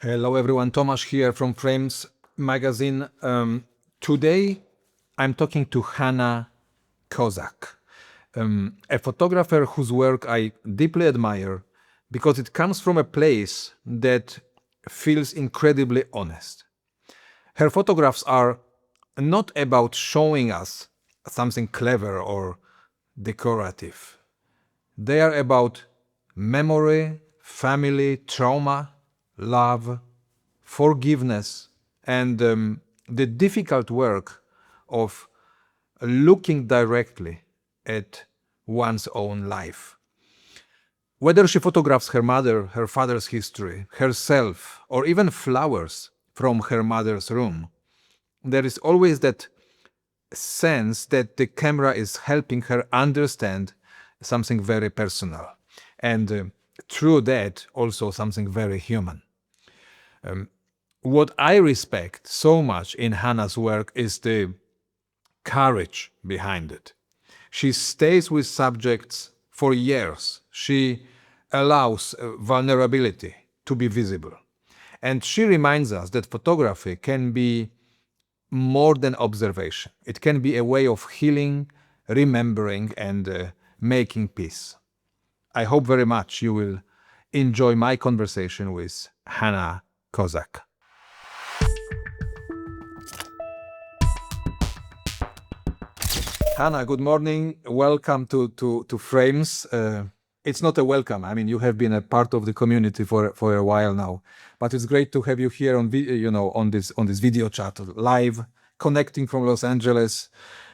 Hello everyone, Tomasz here from Frames magazine. Today I'm talking to Hannah Kozak, a photographer whose work I deeply admire because it comes from a place that feels incredibly honest. Her photographs are not about showing us something clever or decorative. They are about memory, family, trauma, love, forgiveness, and the difficult work of looking directly at one's own life. Whether she photographs her mother, her father's history, herself, or even flowers from her mother's room, there is always that sense that the camera is helping her understand something very personal. And through that, also something very human. What I respect so much in Hannah's work is the courage behind it. She stays with subjects for years. She allows vulnerability to be visible. And she reminds us that photography can be more than observation. It can be a way of healing, remembering, and making peace. I hope very much you will enjoy my conversation with Hannah Kozak. Hannah, good morning. Welcome to Frames. It's not a welcome. I mean, you have been a part of the community for a while now, but it's great to have you here on on this video chat live, connecting from Los Angeles.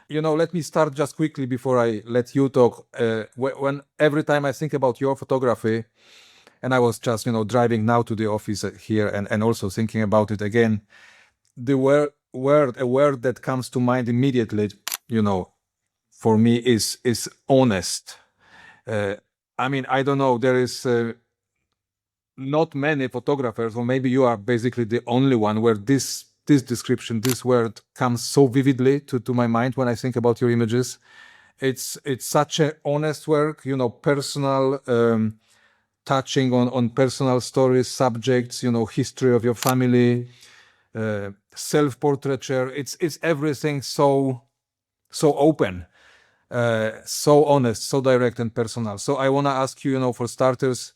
Let me start just quickly before I let you talk. When every time I think about your photography, and I was just driving now to the office here and also thinking about it again, the word that comes to mind immediately, for me is honest. I mean, I don't know, there is not many photographers, or maybe you are basically the only one where this description, this word comes so vividly to my mind when I think about your images. It's such an honest work, personal, touching on personal stories, subjects, history of your family, self-portraiture. It's everything so open, so honest, so direct and personal. So I want to ask you, for starters,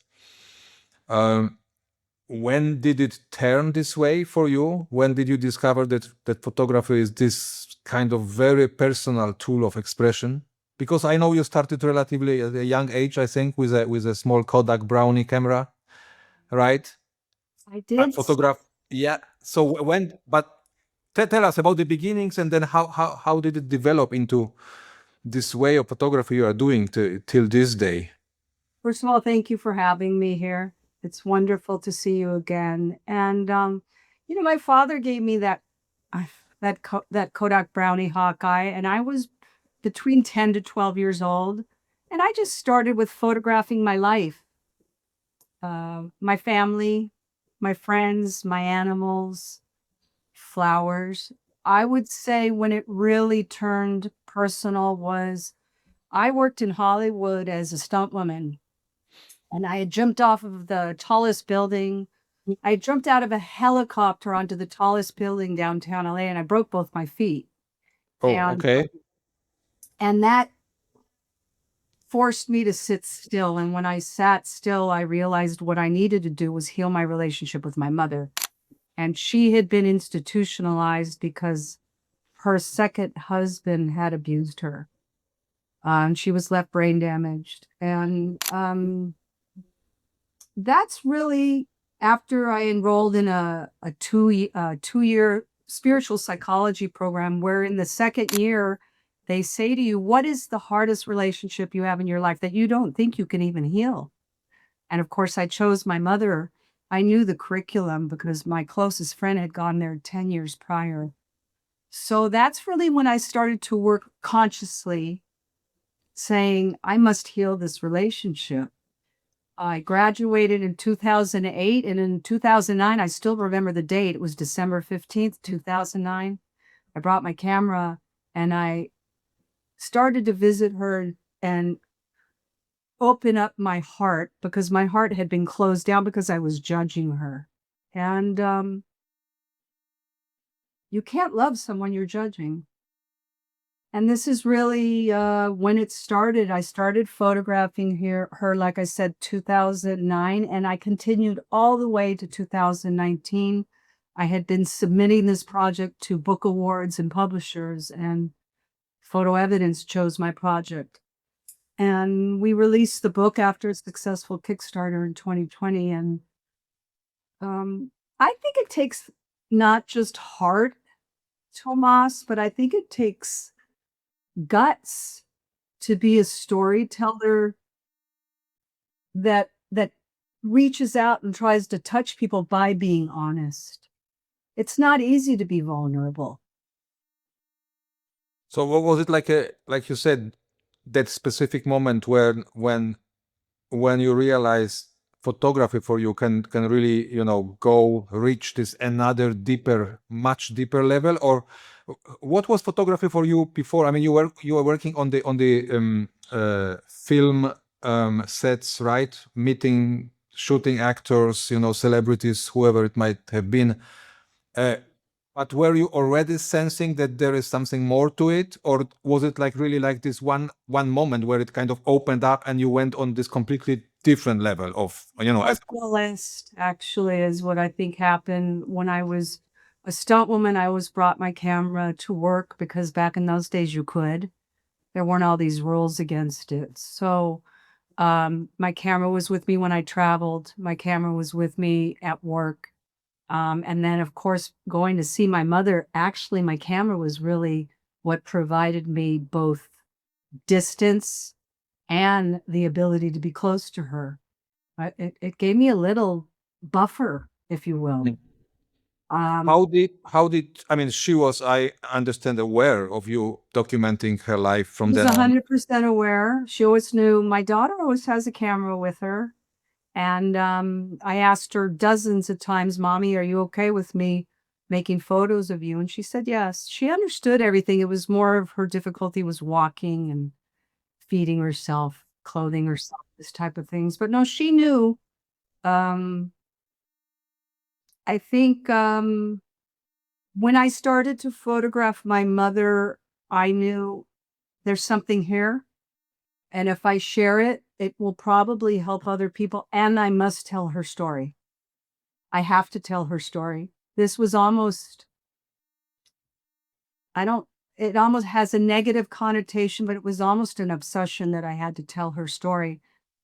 when did it turn this way for you? When did you discover that photography is this kind of very personal tool of expression? Because I know you started relatively at a young age, I think, with a small Kodak Brownie camera, right? I did. Photograph. Yeah. So but tell us about the beginnings, and then how did it develop into this way of photography you are doing till this day? First of all, thank you for having me here. It's wonderful to see you again. And my father gave me uh, that Kodak Brownie Hawkeye, and I was between 10 to 12 years old, and I just started with photographing my life, my family, my friends, my animals, flowers. I would say when it really turned personal was I worked in Hollywood as a stunt woman, and I had jumped off of the tallest building. I jumped out of a helicopter onto the tallest building downtown LA, and I broke both my feet. Oh, And okay. and that forced me to sit still. And when I sat still, I realized what I needed to do was heal my relationship with my mother. And she had been institutionalized because her second husband had abused her. And she was left brain damaged. And that's really after I enrolled in a 2-year spiritual psychology program, where in the second year, they say to you, what is the hardest relationship you have in your life that you don't think you can even heal? And of course, I chose my mother. I knew the curriculum because my closest friend had gone there 10 years prior. So that's really when I started to work consciously, saying, I must heal this relationship. I graduated in 2008, and in 2009, I still remember the date. It was December 15th, 2009. I brought my camera and I started to visit her and open up my heart, because my heart had been closed down because I was judging her. And you can't love someone you're judging. And this is really when it started. I started photographing her, like I said, 2009, and I continued all the way to 2019. I had been submitting this project to book awards and publishers, and Photo Evidence chose my project. And we released the book after a successful Kickstarter in 2020. And I think it takes not just heart, Tomas, but I think it takes guts to be a storyteller that reaches out and tries to touch people by being honest. It's not easy to be vulnerable. So what was it like you said, that specific moment when you realize photography for you can really, go reach this another deeper, much deeper level? Or what was photography for you before? I mean, you were working on the film sets, right? Meeting, shooting actors, celebrities, whoever it might have been. But were you already sensing that there is something more to it, or was it like really like this one moment where it kind of opened up and you went on this completely different level of, as List actually is what I think happened when I was a stunt woman. I always brought my camera to work because back in those days you could. There weren't all these rules against it. So my camera was with me when I traveled. My camera was with me at work. And then, of course, going to see my mother, actually, my camera was really what provided me both distance and the ability to be close to her. It gave me a little buffer, if you will. Mm. Um, how did I mean, she was, I understand, aware of you documenting her life I from was then on. 100% aware. She always knew. My daughter always has a camera with her. And I asked her dozens of times, Mommy, are you okay with me making photos of you? And she said yes. She understood everything. It was more of her difficulty was walking and feeding herself, clothing herself, this type of things. But no, she knew. Um, I think when I started to photograph my mother, I knew there's something here. And if I share it, it will probably help other people. And I must tell her story. I have to tell her story. This was almost, I don't, it almost has a negative connotation, but it was almost an obsession that I had to tell her story.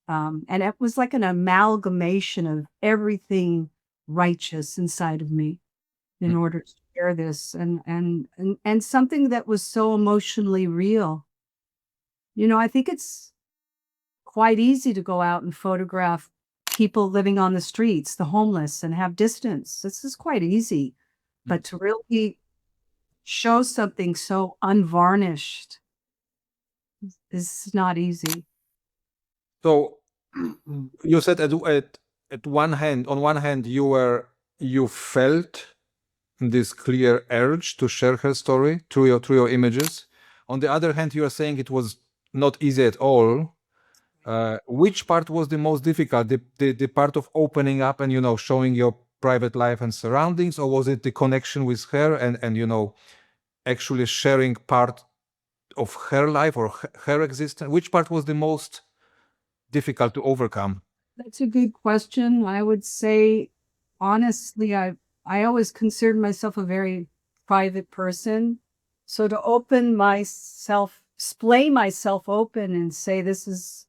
And it was like an amalgamation of everything righteous inside of me in Mm. order to share this and something that was so emotionally real. I think it's quite easy to go out and photograph people living on the streets, the homeless, and have distance. This is quite easy. But to really show something so unvarnished is not easy. So you said at one hand, on one hand, you felt this clear urge to share her story through your images. On the other hand, you are saying it was not easy at all. Which part was the most difficult? The part of opening up and showing your private life and surroundings, or was it the connection with her and actually sharing part of her life or her existence? Which part was the most difficult to overcome? That's a good question. I would say, honestly, I always considered myself a very private person. So to open myself, splay myself open and say, this is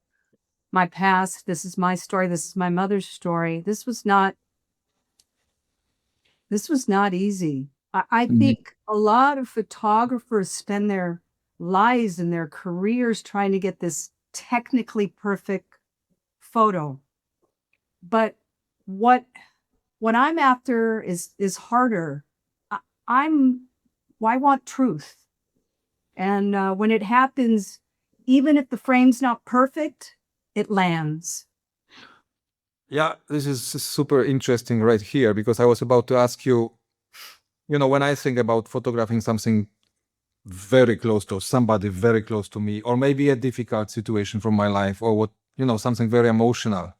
my past, this is my story, this is my mother's story. This was not easy. I think a lot of photographers spend their lives and their careers trying to get this technically perfect photo. But what I'm after is harder. I, I'm I want truth. And when it happens, even if the frame's not perfect, it lands. Yeah, this is super interesting right here, because I was about to ask you, when I think about photographing something very close to somebody very close to me, or maybe a difficult situation from my life, or something very emotional,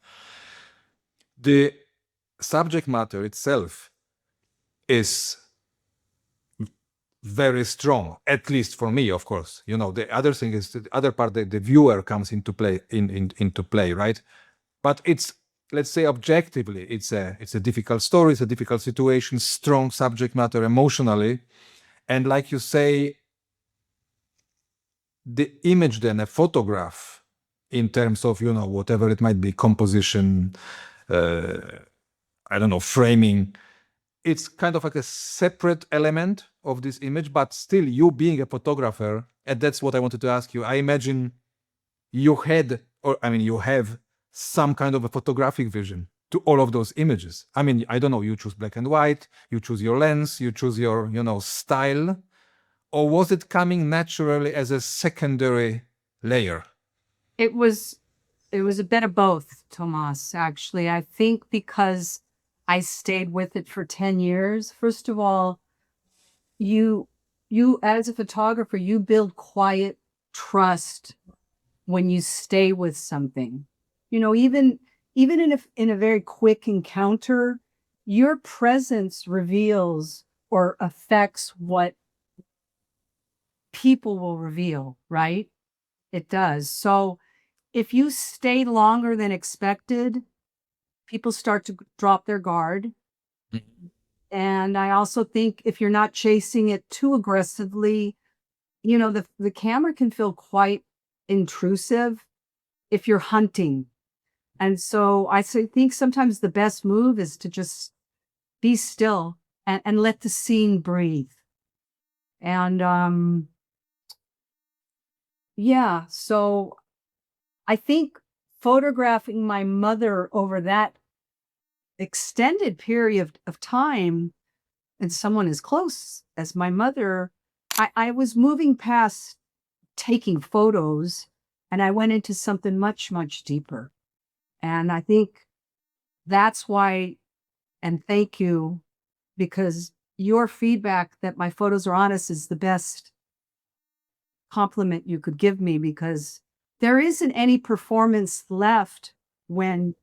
the subject matter itself is very strong, at least for me, of course. You know, the other thing is the other part that the viewer comes into play into play, right? But it's, let's say, objectively, it's a difficult story, it's a difficult situation, strong subject matter emotionally, and like you say, the image, then a photograph, in terms of, you know, whatever it might be, composition, I don't know, framing, it's kind of like a separate element of this image, but still, you being a photographer, and that's what I wanted to ask you. I imagine you had, or I mean, you have some kind of a photographic vision to all of those images. I mean, I don't know, you choose black and white, you choose your lens, you choose your, you know, style, or was it coming naturally as a secondary layer? It was a bit of both, Tomas, actually. I think because I stayed with it for 10 years. First of all, you as a photographer, you build quiet trust when you stay with something. You know, even in a very quick encounter, your presence reveals or affects what people will reveal, right? It does. So if you stay longer than expected, people start to drop their guard. And I also think if you're not chasing it too aggressively, you know, the camera can feel quite intrusive if you're hunting. And so think sometimes the best move is to just be still and let the scene breathe. And yeah, so I think photographing my mother over that extended period of time, and someone as close as my mother, I was moving past taking photos, and I went into something much, much deeper. And I think that's why, and thank you, because your feedback that my photos are honest is the best compliment you could give me, because there isn't any performance left when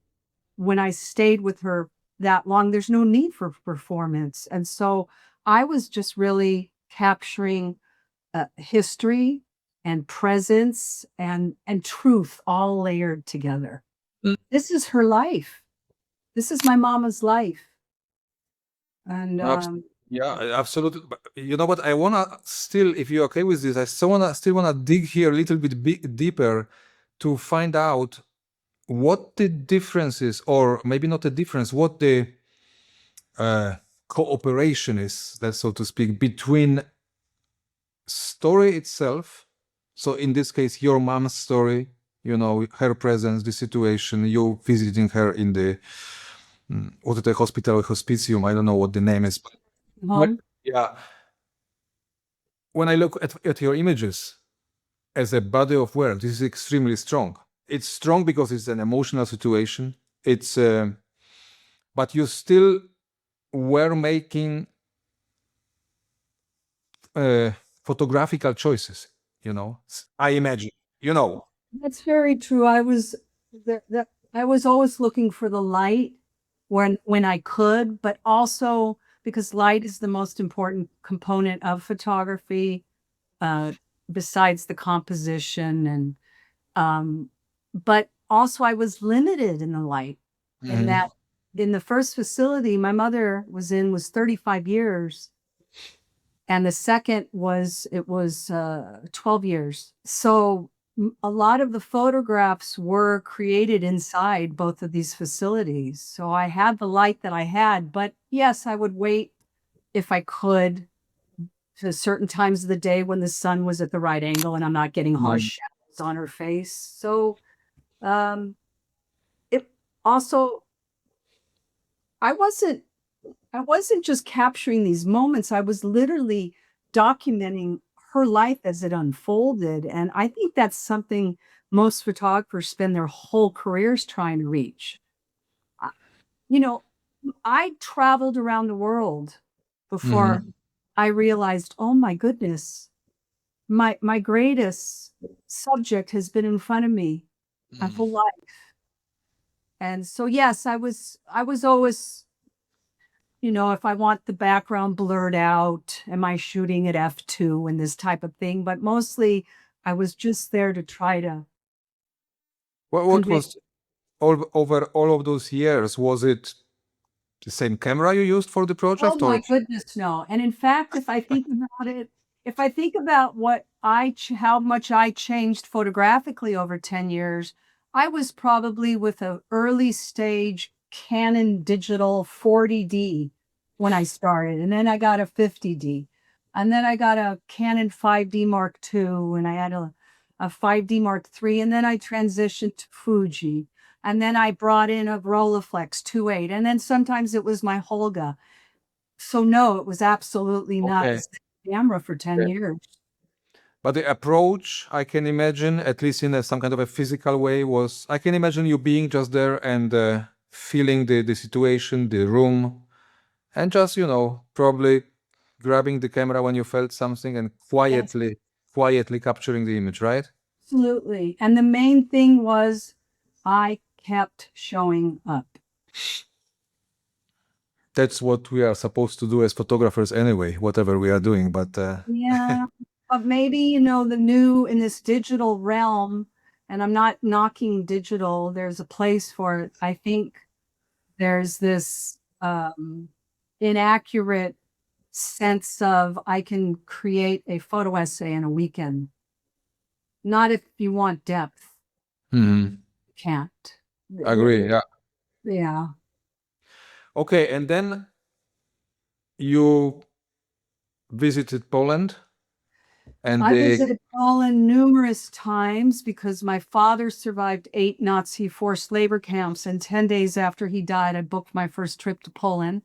I stayed with her that long. There's no need for performance. And so I was just really capturing history and presence and truth all layered together. This is her life. This is my mama's life. And Yeah, absolutely. But you know what? I wanna still, if you're okay with this, I still wanna dig here a little bit deeper to find out what the difference is, or maybe not the difference, what the cooperation is, that so to speak, between story itself. So in this case, your mom's story, you know, her presence, the situation, you visiting her in the what is the hospital, hospitium, I don't know what the name is. home. Yeah, when I look at your images as a body of work, this is extremely strong. It's strong because it's an emotional situation. It's but you still were making photographical choices, you know. I imagine, you know. That's very true. I was always looking for the light when I could, but also because light is the most important component of photography, uh, besides the composition. And but also I was limited in the light, in that in the first facility my mother was in was 35 years, and the second was 12 years. So a lot of the photographs were created inside both of these facilities. So I had the light that I had, but yes, I would wait if I could to certain times of the day when the sun was at the right angle and I'm not getting harsh shadows on her face. So um, it also, I wasn't I wasn't just capturing these moments, I was literally documenting her life as it unfolded, and I think that's something most photographers spend their whole careers trying to reach. I you know, I traveled around the world before I realized, "Oh my goodness, my greatest subject has been in front of me my whole life." And so, yes, I was always if I want the background blurred out, am I shooting at f2 and this type of thing? But mostly I was just there to try to What convey. was over all of those years? Was it the same camera you used for the Oh project, my or? goodness, no. And in fact, if I think about it, if I think about how much I changed photographically over 10 years, I was probably with a early stage Canon digital 40D when I started. And then I got a 50D. And then I got a Canon 5D Mark II, and I had a 5D Mark III. And then I transitioned to Fuji. And then I brought in a Rolleiflex 2.8. And then sometimes it was my Holga. So no, it was absolutely not the Okay. same camera for 10 Okay. years. But the approach, I can imagine, at least in some kind of a physical way, was I can imagine you being just there and feeling the situation, the room, and just, probably grabbing the camera when you felt something and Yes, quietly capturing the image, right? absolutely. And the main thing was I kept showing up. That's what we are supposed to do as photographers anyway, whatever we are doing. But Yeah. But maybe, in this digital realm, and I'm not knocking digital, there's a place for it. I think there's this inaccurate sense of I can create a photo essay in a weekend. Not if you want depth. mhm, Can't. agree. Yeah. Yeah. Okay. And then you visited Poland and I visited Poland numerous times because my father survived 8 Nazi forced labor camps, and 10 days after he died, I booked my first trip to Poland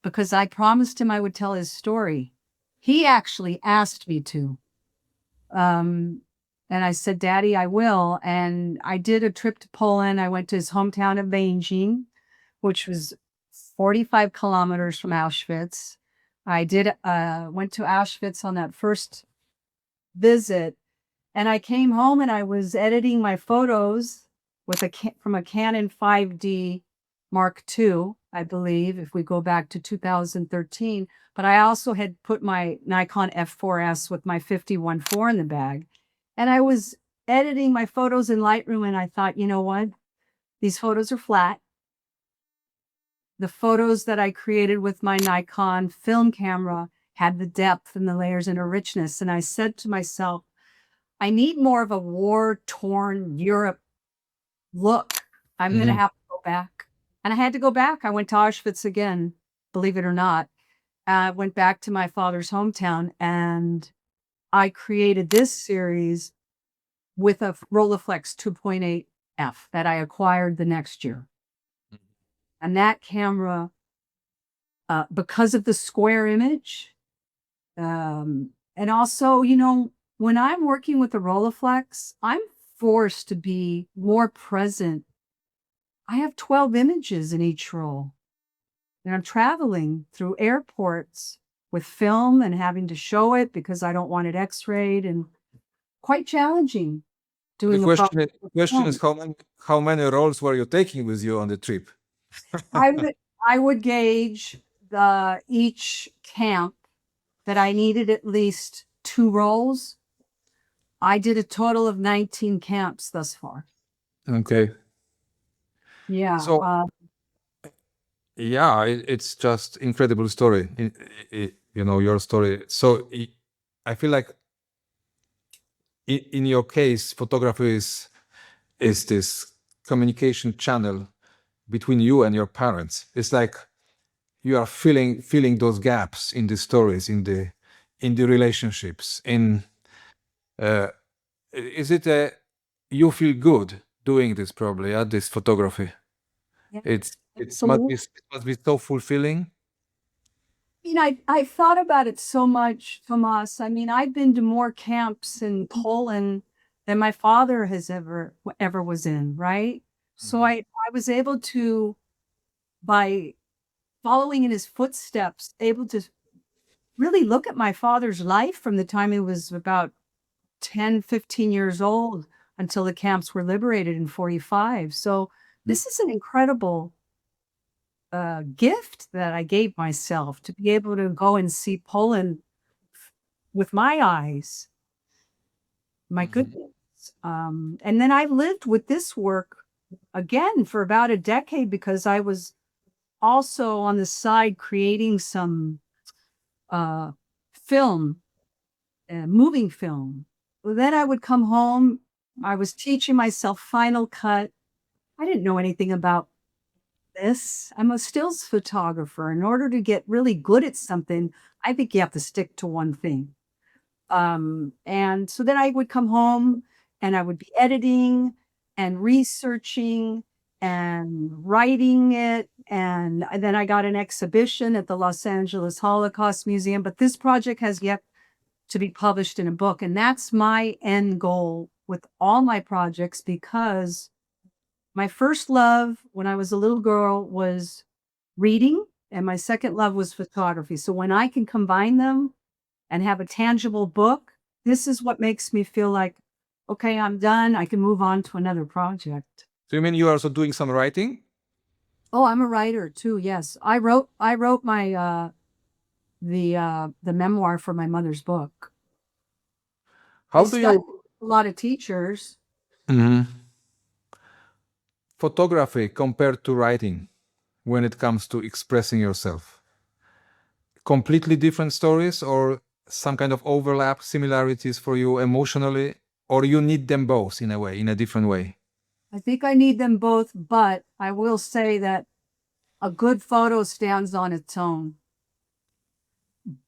because I promised him I would tell his story. He actually asked me to. Um, and I said, "Daddy, I will." And I did a trip to Poland. I went to his hometown of Beijing, which was 45 kilometers from Auschwitz. I went to Auschwitz on that first visit, and I came home and I was editing my photos with from a Canon 5D Mark II, I believe, if we go back to 2013. But I also had put my Nikon F4S with my 51.4 in the bag. And I was editing my photos in Lightroom, and I thought, you know what? These photos are flat. The photos that I created with my Nikon film camera had the depth and the layers and a richness. And I said to myself, I need more of a war-torn Europe look. I'm gonna Mhm. have to go back. And I had to go back. I went to Auschwitz again, believe it or not. I went back to my father's hometown, and I created this series with a Rolleiflex 2.8 F that I acquired the next year. And that camera, because of the square image, and also, when I'm working with the Rolleiflex, I'm forced to be more present. I have 12 images in each roll, and I'm traveling through airports with film and having to show it because I don't want it x-rayed, and quite challenging The doing a question project is, with question is film. how many rolls were you taking with you on the trip? I would I would gauge the each camp that I needed at least 2 rolls. I did a total of 19 camps thus far. Okay. Yeah, So yeah, it's just incredible story. Your story. So I feel like in your case, photography is this communication channel between you and your parents. It's like you are filling those gaps in the stories, in the relationships. Uh, is it a you feel good doing this probably? Yeah, this photography. yeah, It absolutely. must be so fulfilling. I thought about it so much, Tomas. I mean, I've been to more camps in Poland than my father has ever was in, right? So Mhm. I was able to, by following in his footsteps, able to really look at my father's life from the time he was about 10, 15 years old until the camps were liberated in 45. So this is an incredible gift that I gave myself to be able to go and see Poland with my eyes. My goodness. And then I lived with this work again for about a decade because I was also on the side creating some film, moving film. Well, then I would come home. I was teaching myself Final Cut. I didn't know anything about this. I'm a stills photographer. In order to get really good at something, I think you have to stick to one thing. And so then I would come home and I would be editing and researching and writing it. And then I got an exhibition at the Los Angeles Holocaust Museum, but this project has yet to be published in a book. And that's my end goal with all my projects, because my first love when I was a little girl was reading, and my second love was photography. So when I can combine them and have a tangible book, this is what makes me feel like, okay, I'm done. I can move on to another project. So you mean you are also doing some writing? Oh, I'm a writer too. Yes. I wrote my the memoir for my mother's book. I How do studied you a lot of teachers. Mhm. Photography compared to writing when it comes to expressing yourself? Completely different stories, or some kind of overlap, similarities for you emotionally, or you need them both in a way, in a different way? I think I need them both, but I will say that a good photo stands on its own.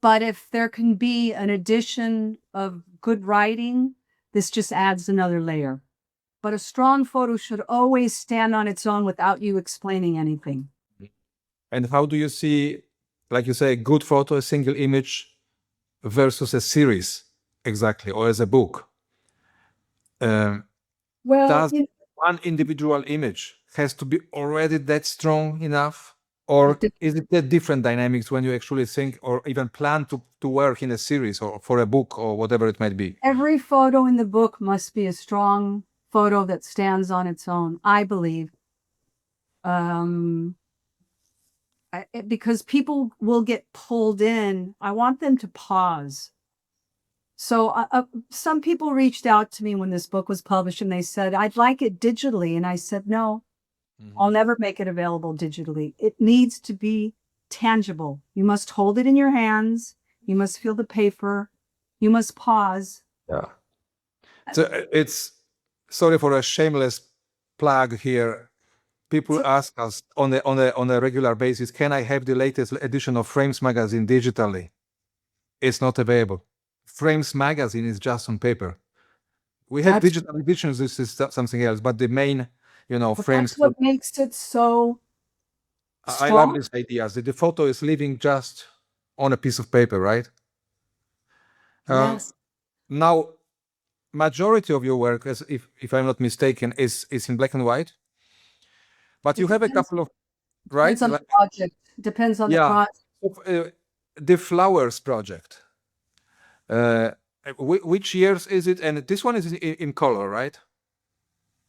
But if there can be an addition of good writing, this just adds another layer. But a strong photo should always stand on its own without you explaining anything. And how do you see, like you say, a good photo, a single image versus a series, exactly, or as a book? Well, Does one individual image has to be already that strong enough? Or it is it a different dynamics when you actually think or even plan to work in a series or for a book or whatever it might be? every photo in the book must be a strong photo that stands on its own, I believe. Because people will get pulled in. I want them to pause. So some people reached out to me when this book was published and they said, I'd like it digitally. And I said, no, I'll never make it available digitally. It needs to be tangible. You must hold it in your hands. You must feel the paper. You must pause. Yeah. So it's, sorry for a shameless plug here. People So ask us on a regular basis, can I have the latest edition of Frames magazine digitally? It's not available. Frames magazine is just on paper. We have that's, digital editions. This is something else, but the main, that's frames. what makes it so I love strong. these ideas. The photo is living just on a piece of paper, right? Yes. Now, majority of your work, as if I'm not mistaken, is in black and white. But you It have a depends, couple of, right? depends on the project. Depends on the Yeah. project. The Flowers project. Which years is it? And this one is in color, right?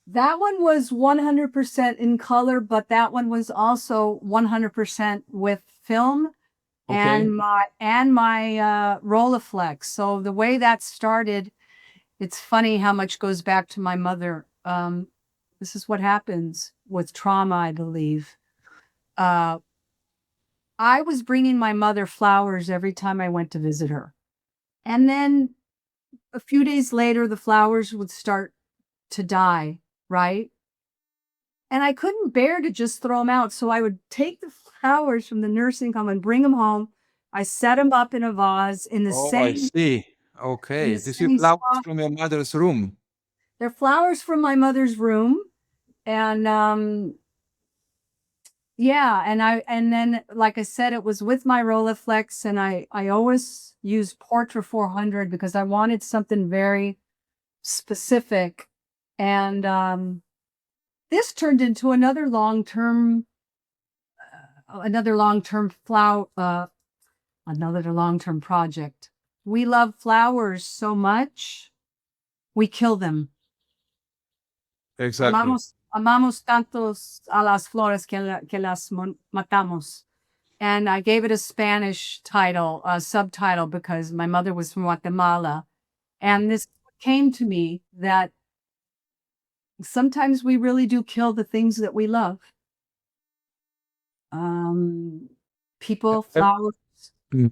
That one was 100% in color, but that one was also 100% with film Okay. and my Rolleiflex. So the way that started, it's funny how much goes back to my mother. This is what happens with trauma, I believe. Uh, I was bringing my mother flowers every time I went to visit her. And then a few days later, the flowers would start to die, right? And I couldn't bear to just throw them out. So I would take the flowers from the nursing home and bring them home. I set them up in a vase Oh, I see. in Okay. the This is same flowers spot. from your mother's room. They're flowers from my mother's room. And yeah, and then like I said, it was with my Rolleiflex, and I always used Portra 400 because I wanted something very specific. And this turned into another long-term another long-term project. We love flowers so much, we kill them. Exactly. amamos tantos a las flores que las matamos. And I gave it a Spanish title, a subtitle, because my mother was from Guatemala. And this came to me that sometimes we really do kill the things that we love. People, Have, flowers, mm.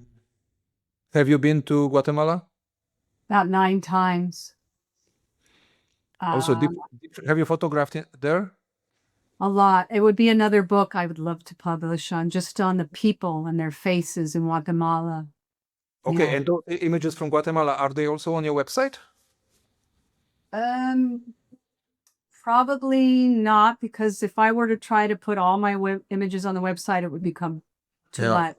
Have you been to Guatemala? about 9 times. Also, Um, have you photographed there? a lot. It would be another book I would love to publish on just on the people and their faces in Guatemala. Okay, Yeah. and those images from Guatemala, are they also on your website? Um, Probably not, because if I were to try to put all my images on the website, it would become too Yeah. much.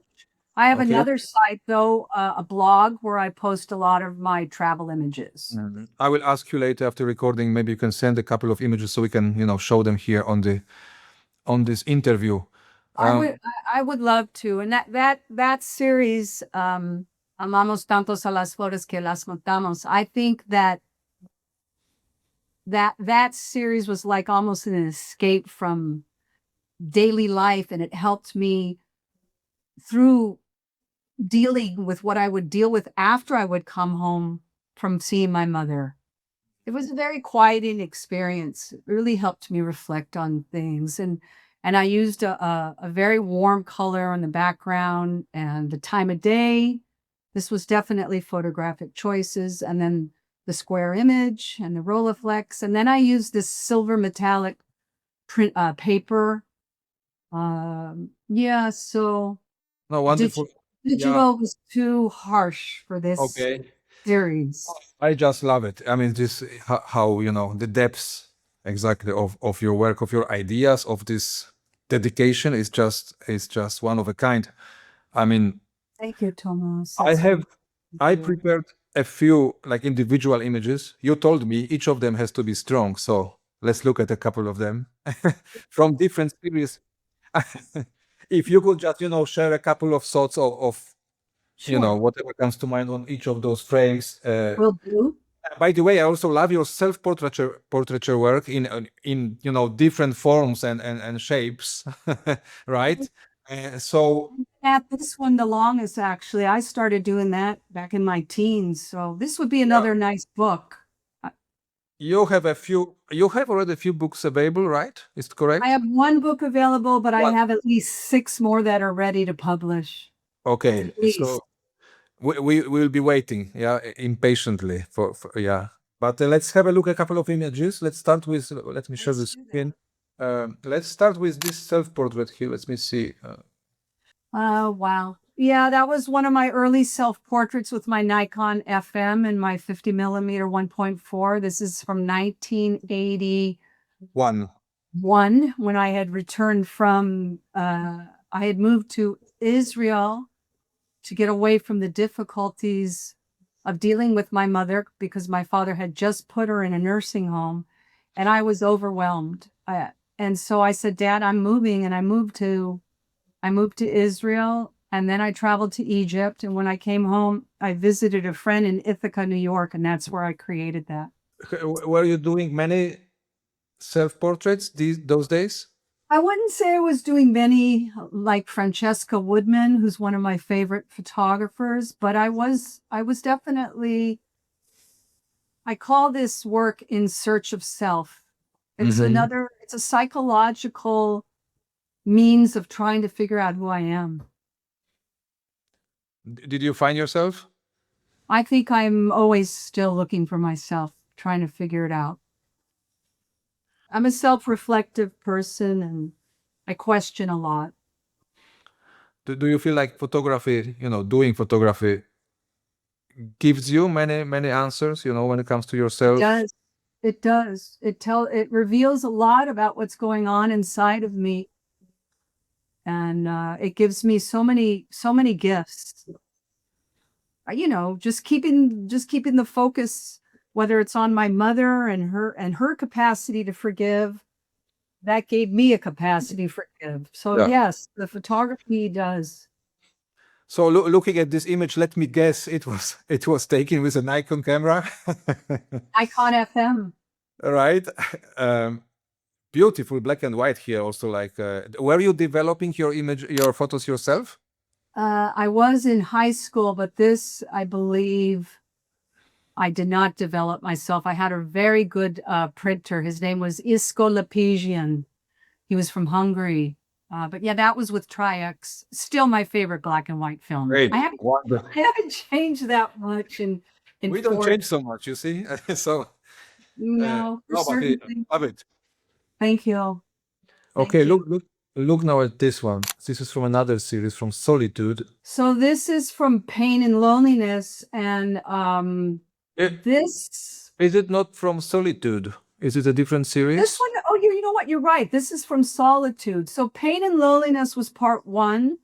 I have Okay. another site though, a blog where I post a lot of my travel images. I will ask you later after recording. Maybe you can send a couple of images so we can, show them here on this interview. I would love to. And that series, Amamos tantos a las flores que las matamos. I think that series was like almost an escape from daily life, and it helped me through dealing with what I would deal with after I would come home from seeing my mother. It was a very quieting experience. It really helped me reflect on things, and I used a very warm color on the background and the time of day. This was definitely photographic choices, and then the square image and the Rolleiflex, and then I used this silver metallic print paper. Yeah, so No, wonderful. Yeah. digital was too harsh for this Okay. series. I just love it. I mean, this how the depths exactly of your work, of your ideas, of this dedication is just one of a kind. I mean, Thank you, Thomas. I prepared a few like individual images. You told me each of them has to be strong, so let's look at a couple of them from different series. If you could just share a couple of thoughts of Sure. whatever comes to mind on each of those frames. Will do. By the way, I also love your self-portraiture work in different forms and shapes, right? So At this one the longest, actually. I started doing that back in my teens, so this would be yeah, another nice book. you have already a few books available, right? Is it correct? I have one book available, but I One. have at least 6 more that are ready to publish. Okay, At least. so we will be waiting, yeah, impatiently for yeah. But let's have a look at a couple of images. Let's start with. Let me share the Let's do that. screen. Let's start with this self-portrait here. Let me see. Oh, wow. Yeah, that was one of my early self-portraits with my Nikon FM and my 50 millimeter 1.4. This is from 1981 One. when I had returned from, I had moved to Israel to get away from the difficulties of dealing with my mother because my father had just put her in a nursing home and I was overwhelmed. And so I said, Dad, I'm moving. And I moved to Israel, and then I traveled to Egypt. And when I came home, I visited a friend in Ithaca, New York, and that's where I created that. Were you doing many self-portraits those days? I wouldn't say I was doing many like Francesca Woodman, who's one of my favorite photographers, but I was definitely, I call this work In Search of Self. It's it's a psychological means of trying to figure out who I am. Did you find yourself? I think I'm always still looking for myself, trying to figure it out. I'm a self-reflective person and I question a lot. Do you feel like photography, doing photography gives you many answers, when it comes to It yourself? does. It does. It reveals a lot about what's going on inside of me. And it gives me so many gifts. Just keeping the focus, whether it's on my mother and her capacity to forgive, that gave me a capacity to forgive. So Yeah. yes, the photography does. So looking at this image, let me guess, it was taken with a Nikon camera. Icon FM. Right. beautiful black and white here also. Like, were you developing your photos yourself? I was in high school, but this, I believe, I did not develop myself. I had a very good printer. His name was Isko Lepezian. He was from Hungary. But yeah, that was with Tri-X. Still my favorite black and white film. Great. I haven't changed that much in We don't 4 change so much, you see. So No, for no, but certain things. love it. Thank you. Okay, Thank you. look now at this one. This is from another series, from Solitude. So this is from Pain and Loneliness, and Eh, this Is it not from Solitude? Is it a different series? this one, oh, you know what? You're right. This is from Solitude. So Pain and Loneliness was part 1,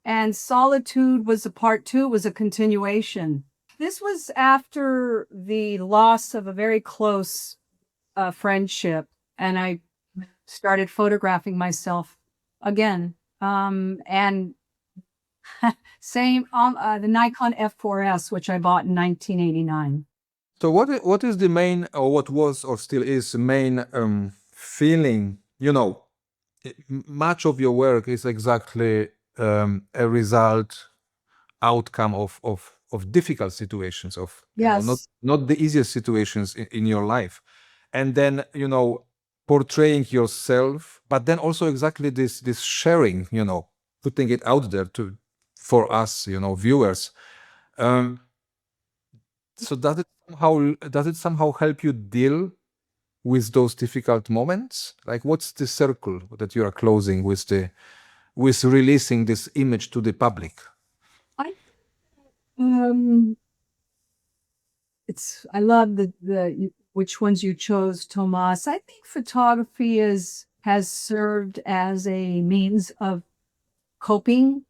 and Solitude was a part 2, was a continuation. This was after the loss of a very close friendship, and I started photographing myself again. And same the Nikon F4S, which I bought in 1989. So what is the main, or what was or still is the main feeling? You know, much of your work is exactly a result, outcome of difficult situations, of Yes. not the easiest situations in your life, and then portraying yourself, but then also exactly this sharing, putting it out there for us, viewers. So does it somehow help you deal with those difficult moments? Like, what's the circle that you are closing with releasing this image to the public? I I love which ones you chose, Tomas. I think photography has served as a means of coping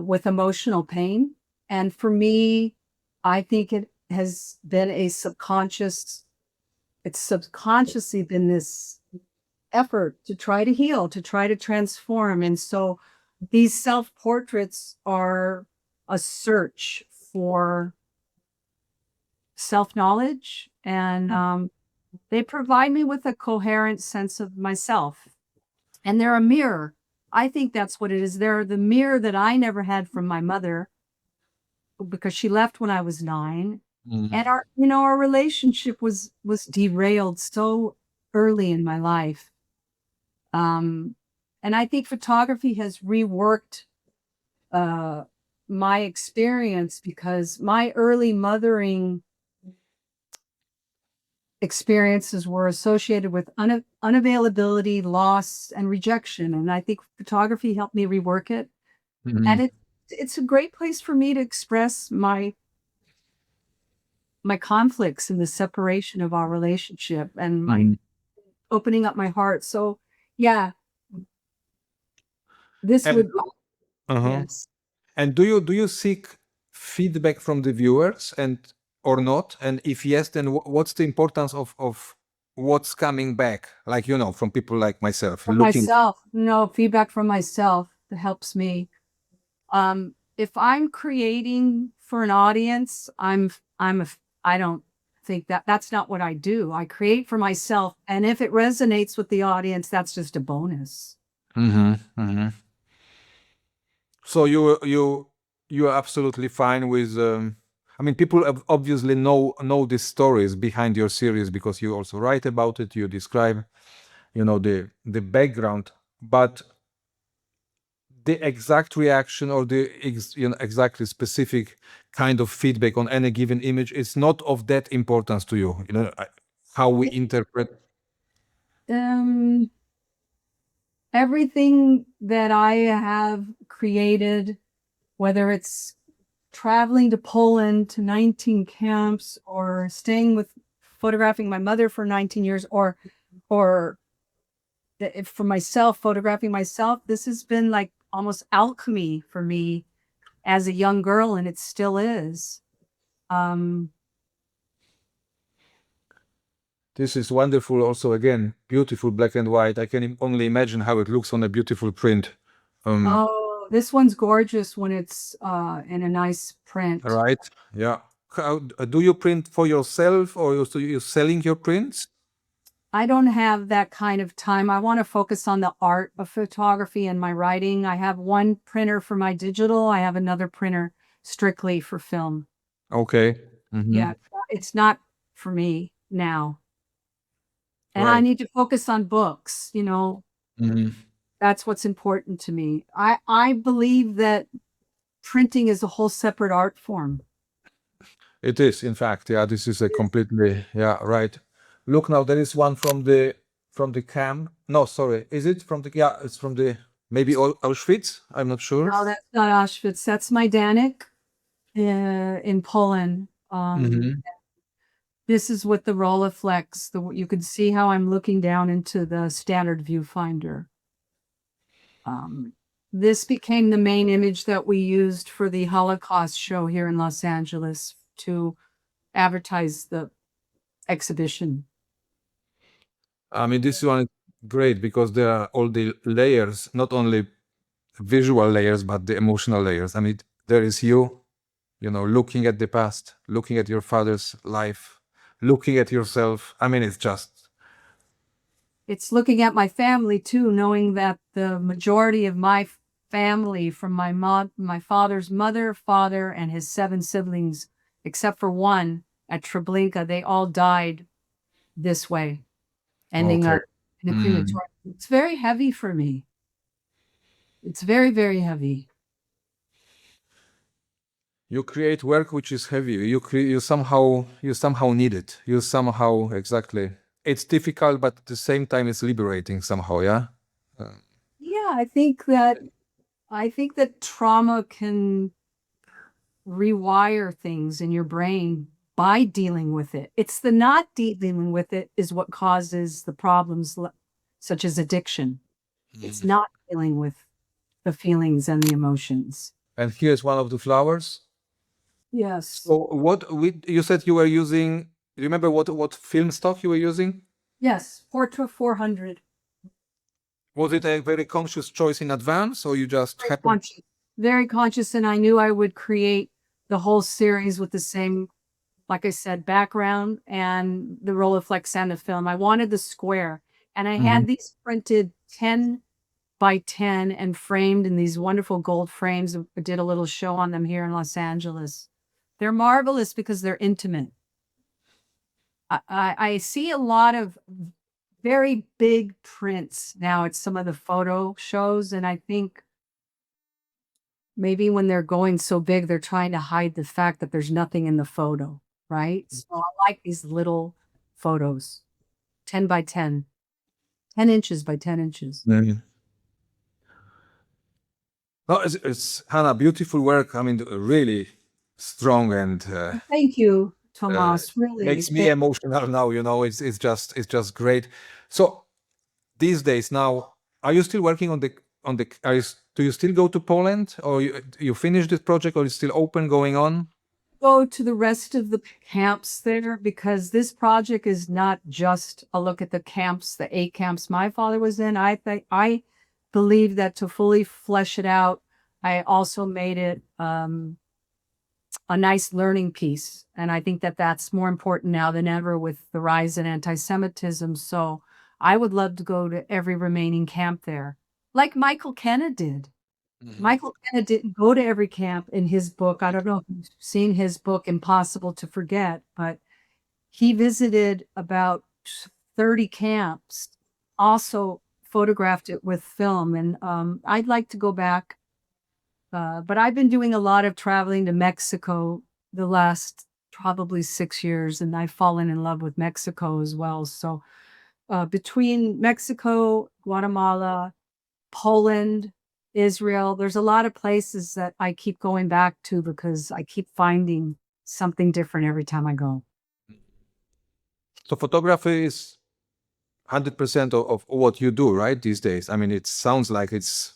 with emotional pain. And for me, I think it has been it's subconsciously been this effort to try to heal, to try to transform. And so these self-portraits are a search for self-knowledge, and they provide me with a coherent sense of myself. And they're a mirror. I think that's what it is. They're the mirror that I never had from my mother, because she left when I was 9. And our relationship was derailed so early in my life. And I think photography has reworked my experience, because my early mothering experiences were associated with unavailability, loss, and rejection. And I think photography helped me rework it. And it's a great place for me to express my conflicts and the separation of our relationship, and my opening up my heart. So yeah, this And would yes. And do you seek feedback from the viewers, and or not? And if yes, then what's the importance of what's coming back? Like, from people like myself For looking. myself, no, feedback from myself that helps me. If I'm creating for an audience, I don't think that's not what I do. I create for myself, and if it resonates with the audience, that's just a bonus. So you are absolutely fine with. I mean, people obviously know the stories behind your series, because you also write about it. You describe, the background, but the exact reaction, or the exactly specific kind of feedback on any given image is not of that importance to you. How we interpret. Um, Everything that I have created, whether it's traveling to Poland to 19 camps, or photographing my mother for 19 years, or for myself, photographing myself, this has been like almost alchemy for me as a young girl, and it still is. This is wonderful. Also, again, beautiful black and white. I can only imagine how it looks on a beautiful print. Oh, this one's gorgeous when it's in a nice print. Right? Yeah. How do you print for yourself, or you selling your prints? I don't have that kind of time. I want to focus on the art of photography and my writing. I have one printer for my digital. I have another printer strictly for film. Okay. Yeah, it's not for me now. And I Right. need to focus on books, you know. Mhm. That's what's important to me. I believe that printing is a whole separate art form. It is, in fact, yeah, this is a completely, yeah, right. Look now, there is one from the cam. No, sorry, is it from the, yeah, it's from the, maybe Auschwitz? I'm not sure. No, that's not Auschwitz. That's Majdanek in Poland. Mhm. This is with the Rolleiflex. You can see how I'm looking down into the standard viewfinder. Um, this became the main image that we used for the Holocaust show here in Los Angeles to advertise the exhibition. I mean, this one is great because there are all the layers, not only visual layers, but the emotional layers. I mean, there is you know, looking at the past, looking at your father's life, looking at yourself. I mean, it's just, It's looking at my family too, knowing that the majority of my family from my father's mother, father, and his 7 siblings, except for one at Treblinka, they all died this way, ending okay. up in a Mm. crematorium. It's very heavy for me. It's very, very heavy. You create work which is heavy. You somehow need it. You somehow exactly. It's difficult, but at the same time, it's liberating somehow. Yeah. Yeah, I think that trauma can rewire things in your brain by dealing with it. It's the not dealing with it is what causes the problems such as addiction. It's not dealing with the feelings and the emotions. And here's one of the flowers. Yes. So you said you were using? Do you remember what film stock you were using? Yes. Portra 400. Was it a very conscious choice in advance, or you just Very happened? conscious. Very conscious. And I knew I would create the whole series with the same, like I said, background and the Rolleiflex and the film. I wanted the square. And I Mhm. had these printed 10 by 10 and framed in these wonderful gold frames. I did a little show on them here in Los Angeles. They're marvelous because they're intimate. I see a lot of very big prints now at some of the photo shows, and I think maybe when they're going so big, they're trying to hide the fact that there's nothing in the photo, right? So I like these little photos, 10 by 10, 10 inches by 10 inches. Mhm. No, it's Hannah, beautiful work. I mean, really strong and Thank you, uh, Tomas. Really, makes me emotional now. You know, it's just great. So these days now, are you still working on the? Do you still go to Poland, or you finished this project, or it's still open, going on? go to the rest of the camps there because this project is not just a look at the camps, the 8 camps my father was in. I believe that to fully flesh it out, I also made it a nice learning piece. And I think that that's more important now than ever with the rise in anti-Semitism. So I would love to go to every remaining camp there, like Michael Kenna did. Mhm. Michael Kenna didn't go to every camp in his book. I don't know if you've seen his book, Impossible to Forget, but he visited about 30 camps, also photographed it with film. And I'd like to go back. But I've been doing a lot of traveling to Mexico the last probably 6 years, and I've fallen in love with Mexico as well. So between Mexico, Guatemala, Poland, Israel. There's a lot of places that I keep going back to because I keep finding something different every time I go. So photography is 100% of what you do, right? These days. I mean, it sounds like it's.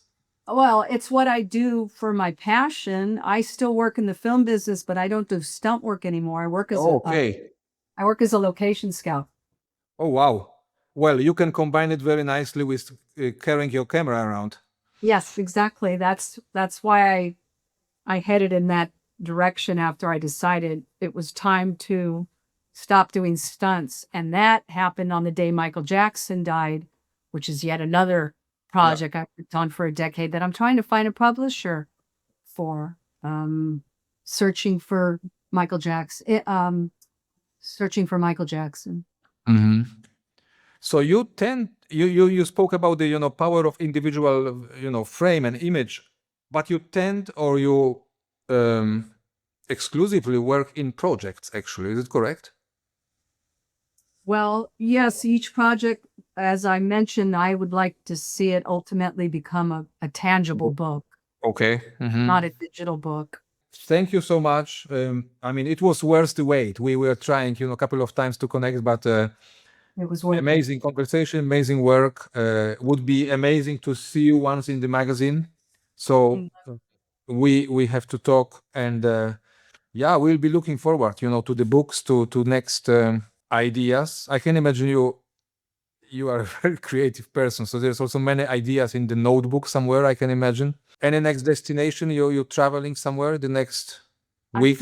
Well, it's what I do for my passion. I still work in the film business, but I don't do stunt work anymore. Oh, okay. I work as a location scout. Oh, wow. Well, you can combine it very nicely with carrying your camera around. Yes, exactly. That's why I headed in that direction after I decided it was time to stop doing stunts. And that happened on the day Michael Jackson died, which is yet another project I've worked on for a decade that I'm trying to find a publisher for. Searching for Michael Jackson. Searching for Michael Jackson. Mhm. So you spoke about the power of individual frame and image, but you tend or you exclusively work in projects actually. Is it correct? Well, yes, each project, as I mentioned, I would like to see it ultimately become a tangible book, Okay. Mhm. not a digital book. Thank you so much. I mean, it was worth the wait. We were trying, a couple of times to connect, but It was worth it. amazing conversation, amazing work. Would be amazing to see you once in the magazine. So we have to talk, and yeah, we'll be looking forward, to the books, to next ideas. I can imagine you are a very creative person, so there's also many ideas in the notebook somewhere, I can imagine. Any next destination? You're traveling somewhere the next weeks?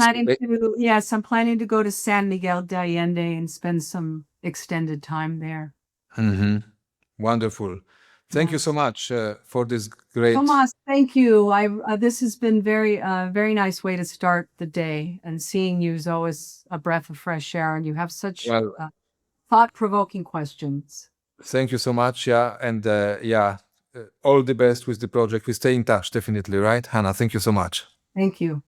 Yes, I'm planning to go to San Miguel de Allende and spend some extended time there. Mhm. Wonderful. Thank you so Yes. much for this great. Tomas, thank you. This has been very nice way to start the day, and seeing you is always a breath of fresh air, and you have such Well, thought-provoking questions. thank you so much. Yeah, and yeah, all the best with the project. We stay in touch, definitely, right, Hannah? Thank you so much. Thank you.